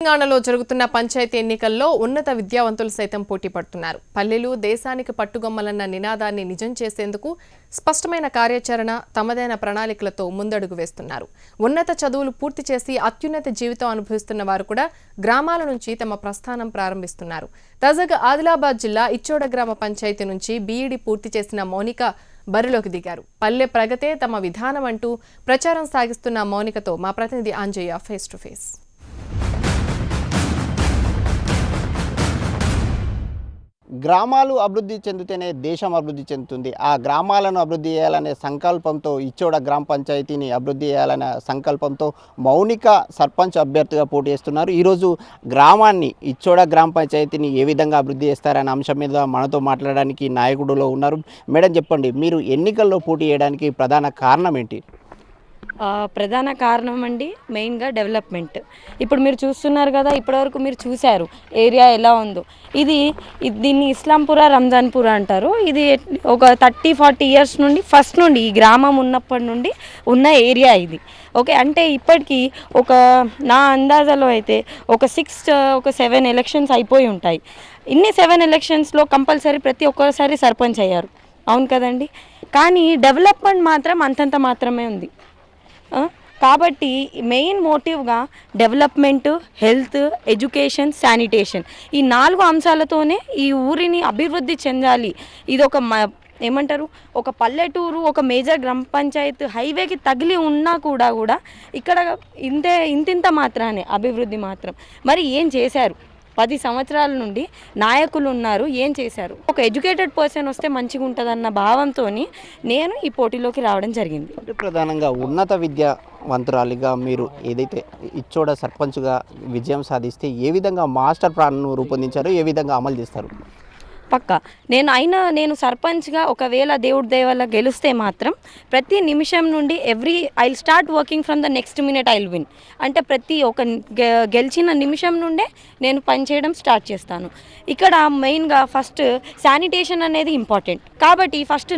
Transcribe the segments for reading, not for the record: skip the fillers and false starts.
తెలంగాణలో జరుగుతున్న పంచాయతీ ఎన్నికల్లో ఉన్నత విద్యావంతులు సైతం పోటీ పడుతున్నారు. పల్లెలు దేశానికి పట్టుగొమ్మలన్న నినాదాన్ని నిజం చేసేందుకు స్పష్టమైన కార్యాచరణ, తమదైన ప్రణాళికలతో ముందడుగు వేస్తున్నారు. ఉన్నత చదువులు పూర్తి చేసి అత్యున్నత జీవితం అనుభవిస్తున్న వారు కూడా గ్రామాల నుంచి తమ ప్రస్థానం ప్రారంభిస్తున్నారు. తాజాగా ఆదిలాబాద్ జిల్లా ఇచ్చోడ గ్రామ పంచాయతీ నుంచి బీఈడీ పూర్తి చేసిన మౌనిక బరిలోకి దిగారు. పల్లె ప్రగతే తమ విధానం అంటూ ప్రచారం సాగిస్తున్న మౌనికతో మా ప్రతినిధి ఆంజయ్య ఫేస్ టు ఫేస్. గ్రామాలు అభివృద్ధి చెందితేనే దేశం అభివృద్ధి చెందుతుంది. ఆ గ్రామాలను అభివృద్ధి చేయాలనే సంకల్పంతో ఇచ్చోడ గ్రామ పంచాయతీని అభివృద్ధి చేయాలనే సంకల్పంతో మౌనిక సర్పంచ్ అభ్యర్థిగా పోటీ చేస్తున్నారు. ఈరోజు గ్రామాన్ని ఇచ్చోడ గ్రామ పంచాయతీని ఏ విధంగా అభివృద్ధి చేస్తారనే అంశం మీద మనతో మాట్లాడడానికి నాయకుడులో ఉన్నారు. మేడం, చెప్పండి, మీరు ఎన్నికల్లో పోటీ చేయడానికి ప్రధాన కారణం ఏంటి? ప్రధాన కారణం అండి మెయిన్గా డెవలప్మెంట్. ఇప్పుడు మీరు చూస్తున్నారు కదా, ఇప్పటివరకు మీరు చూశారు ఏరియా ఎలా ఉందో. దీన్ని ఇస్లాంపుర, రంజాన్పుర అంటారు. ఇది ఒక 30-40 ఇయర్స్ నుండి ఫస్ట్ నుండి ఈ గ్రామం ఉన్నప్పటి నుండి ఉన్న ఏరియా ఇది. ఓకే, అంటే ఇప్పటికీ నా అందాజలో అయితే ఒక 7 ఎలక్షన్స్ అయిపోయి ఉంటాయి. ఇన్ని 7 ఎలక్షన్స్లో కంపల్సరీ ప్రతి ఒక్కసారి సర్పంచ్ అయ్యారు, అవును కదండి. కానీ డెవలప్మెంట్ మాత్రం అంతంత మాత్రమే ఉంది. కాబట్టి మెయిన్ మోటివ్గా డెవలప్మెంట్, హెల్త్, ఎడ్యుకేషన్, శానిటేషన్, ఈ 4 అంశాలతోనే ఈ ఊరిని అభివృద్ధి చెందాలి. ఇది ఒక పల్లెటూరు, ఒక మేజర్ గ్రామ పంచాయత్ హైవేకి తగిలి ఉన్నా కూడా ఇక్కడ ఇంతింత మాత్రానే అభివృద్ధి మాత్రం. మరి ఏం చేశారు? 10 సంవత్సరాల నుండి నాయకులు ఉన్నారు, ఏం చేశారు? ఒక ఎడ్యుకేటెడ్ పర్సన్ వస్తే మంచిగా ఉంటుందన్న భావంతో నేను ఈ పోటీలోకి రావడం జరిగింది. అంటే ప్రధానంగా ఉన్నత విద్యావంతురాలిగా మీరు ఏదైతే ఇచ్చోడ సర్పంచ్గా విజయం సాధిస్తే ఏ విధంగా మాస్టర్ ప్లాన్ను రూపొందించారు, ఏ విధంగా అమలు చేస్తారు? పక్కా నేను సర్పంచ్గా ఒకవేళ దేవుడి దయ వల్ల గెలిస్తే మాత్రం ప్రతి నిమిషం నుండి I start working from the next minute I win. అంటే గెలిచిన నిమిషం నుండే నేను పనిచేయడం స్టార్ట్ చేస్తాను. ఇక్కడ మెయిన్గా ఫస్ట్ శానిటేషన్ అనేది ఇంపార్టెంట్. కాబట్టి ఫస్ట్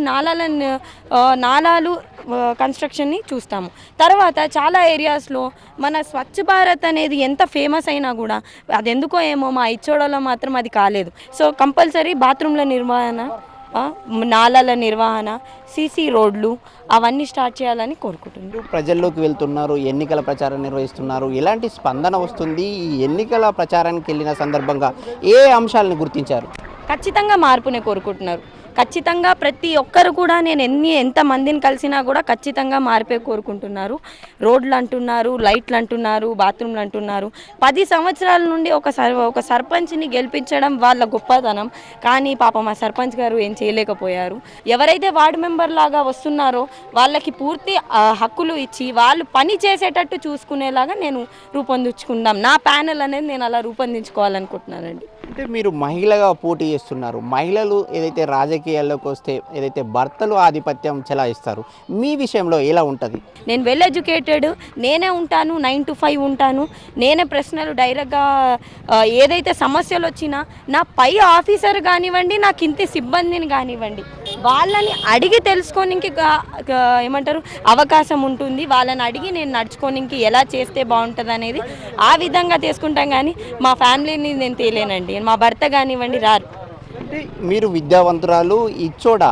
నాలాలు కన్స్ట్రక్షన్ని చూస్తాము. తర్వాత చాలా ఏరియాస్లో మన స్వచ్ఛ భారత్ అనేది ఎంత ఫేమస్ అయినా కూడా అది ఎందుకో ఏమో మా ఇచ్చోడలో మాత్రం అది కాలేదు. సో కంపల్సరీ బాత్రూమ్ల నిర్వహణ, నాలాల నిర్వహణ, సీసీ రోడ్లు అవన్నీ స్టార్ట్ చేయాలని కోరుకుంటున్నారు. ప్రజల్లోకి వెళ్తున్నారు, ఎన్నికల ప్రచారం నిర్వహిస్తున్నారు, ఎలాంటి స్పందన వస్తుంది? ఈ ఎన్నికల ప్రచారానికి వెళ్ళిన సందర్భంగా ఏ అంశాలను గుర్తించారు? ఖచ్చితంగా మార్పునే కోరుకుంటున్నారు. ఖచ్చితంగా ప్రతి ఒక్కరు కూడా నేను ఎంత మందిని కలిసినా కూడా ఖచ్చితంగా మార్పే కోరుకుంటున్నారు. రోడ్లు అంటున్నారు, లైట్లు అంటున్నారు, బాత్రూమ్లు అంటున్నారు. 10 సంవత్సరాల నుండి ఒక సర్పంచ్ని గెలిపించడం వాళ్ళ గొప్పతనం. కానీ పాపం మా సర్పంచ్ గారు ఏం చేయలేకపోయారు. ఎవరైతే వార్డు మెంబర్ లాగా వస్తున్నారో వాళ్ళకి పూర్తి హక్కులు ఇచ్చి వాళ్ళు పని చేసేటట్టు చూసుకునేలాగా నేను రూపొందించుకుందాం. నా ప్యానెల్ అనేది నేను అలా రూపొందించుకోవాలనుకుంటున్నానండి. అంటే మీరు మహిళగా పోటీ చేస్తున్నారు. మహిళలు ఏదైతే రాజకీయాల్లోకి వస్తే ఏదైతే భర్తలు ఆధిపత్యం చెలాయిస్తారు, మీ విషయంలో ఎలా ఉంటుంది? నేను వెల్ ఎడ్యుకేటెడ్, నేనే ఉంటాను, 9 to 5 ఉంటాను. నేనే ప్రశ్నలు డైరెక్ట్గా ఏదైతే సమస్యలు వచ్చినా నా పై ఆఫీసర్ కానివ్వండి, నా కింది సిబ్బందిని కానివ్వండి, వాళ్ళని అడిగి తెలుసుకోనికి అవకాశం ఉంటుంది. వాళ్ళని అడిగి నేను నడుచుకోనికి ఎలా చేస్తే బాగుంటుంది అనేది ఆ విధంగా తీసుకుంటాం. కానీ మా ఫ్యామిలీని నేను తేలేనండి, మా భర్త కానివ్వండి రారు. అంటే మీరు విద్యావంతురాలు, ఇచ్చోడ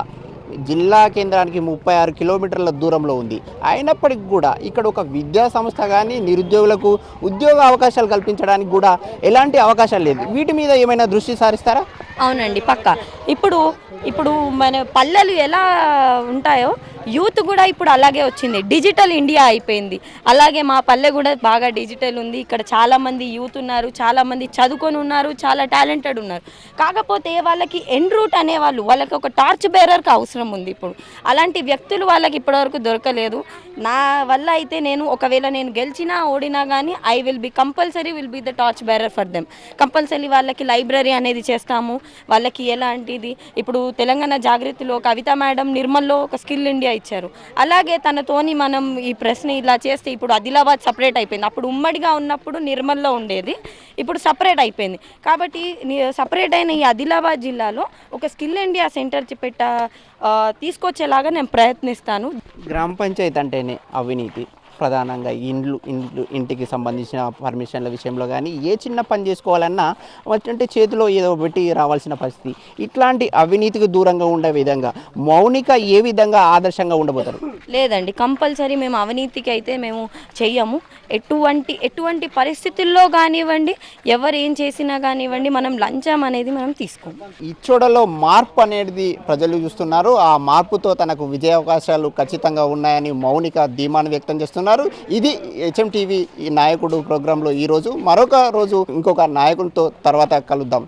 జిల్లా కేంద్రానికి 36 కిలోమీటర్ల దూరంలో ఉంది. అయినప్పటికీ కూడా ఇక్కడ ఒక విద్యా సంస్థ కానీ నిరుద్యోగులకు ఉద్యోగ అవకాశాలు కల్పించడానికి కూడా ఎలాంటి అవకాశాలు లేదు. వీటి మీద ఏమైనా దృష్టి సారిస్తారా? అవునండి, పక్కా. ఇప్పుడు మన పల్లెలు ఎలా ఉంటాయో యూత్ కూడా ఇప్పుడు అలాగే వచ్చింది. డిజిటల్ ఇండియా అయిపోయింది. అలాగే మా పల్లె కూడా బాగా డిజిటల్ ఉంది. ఇక్కడ చాలామంది యూత్ ఉన్నారు, చాలామంది చదువుకొని ఉన్నారు, చాలా టాలెంటెడ్ ఉన్నారు. కాకపోతే వాళ్ళకి ఎండ్ రూట్ అనేవాళ్ళు, వాళ్ళకి ఒక టార్చ్ బేరర్కి అవసరం ఉంది. ఇప్పుడు అలాంటి వ్యక్తులు వాళ్ళకి ఇప్పటివరకు దొరకలేదు. నా వల్ల అయితే ఒకవేళ నేను గెలిచినా ఓడినా కానీ I will be the torch bearer for them. Compulsory వాళ్ళకి లైబ్రరీ అనేది చేస్తాము. వాళ్ళకి ఎలాంటిది, ఇప్పుడు తెలంగాణ జాగృతిలో కవిత మేడం నిర్మల్లో ఒక స్కిల్ ఇండియా ఇచ్చారు. అలాగే తనతోని మనం ఈ ప్రశ్న ఇలా చేస్తే ఇప్పుడు ఆదిలాబాద్ సపరేట్ అయిపోయింది. అప్పుడు ఉమ్మడిగా ఉన్నప్పుడు నిర్మల్లో ఉండేది, ఇప్పుడు సపరేట్ అయిపోయింది. కాబట్టి సపరేట్ అయిన ఈ ఆదిలాబాద్ జిల్లాలో ఒక స్కిల్ ఇండియా సెంటర్ తీసుకొచ్చేలాగా నేను ప్రయత్నిస్తాను. గ్రామ పంచాయతీ అంటేనే అవినీతి, ప్రధానంగా ఇంటికి సంబంధించిన పర్మిషన్ల విషయంలో కానీ ఏ చిన్న పని చేసుకోవాలన్నా అంటే చేతిలో ఏదో పెట్టి రావాల్సిన పరిస్థితి. ఇట్లాంటి అవినీతికి దూరంగా ఉండే విధంగా మౌనిక ఏ విధంగా ఆదర్శంగా ఉండబోతారు? లేదండి, కంపల్సరీ మేము అవినీతికి అయితే మేము చెయ్యము. ఎటువంటి పరిస్థితుల్లో కానివ్వండి, ఎవరు ఏం చేసినా కానివ్వండి, మనం లంచం అనేది మనం తీసుకోము. ఇచ్చోడలో మార్పు అనేది ప్రజలు చూస్తున్నారు. ఆ మార్పుతో తనకు విజయావకాశాలు ఖచ్చితంగా ఉన్నాయని మౌనిక ధీమాను వ్యక్తం చేస్తున్నారు. ఇది HM TV ఈ నాయకుడు ప్రోగ్రాంలో ఈరోజు. మరొక రోజు ఇంకొక నాయకుడితో తర్వాత కలుద్దాం.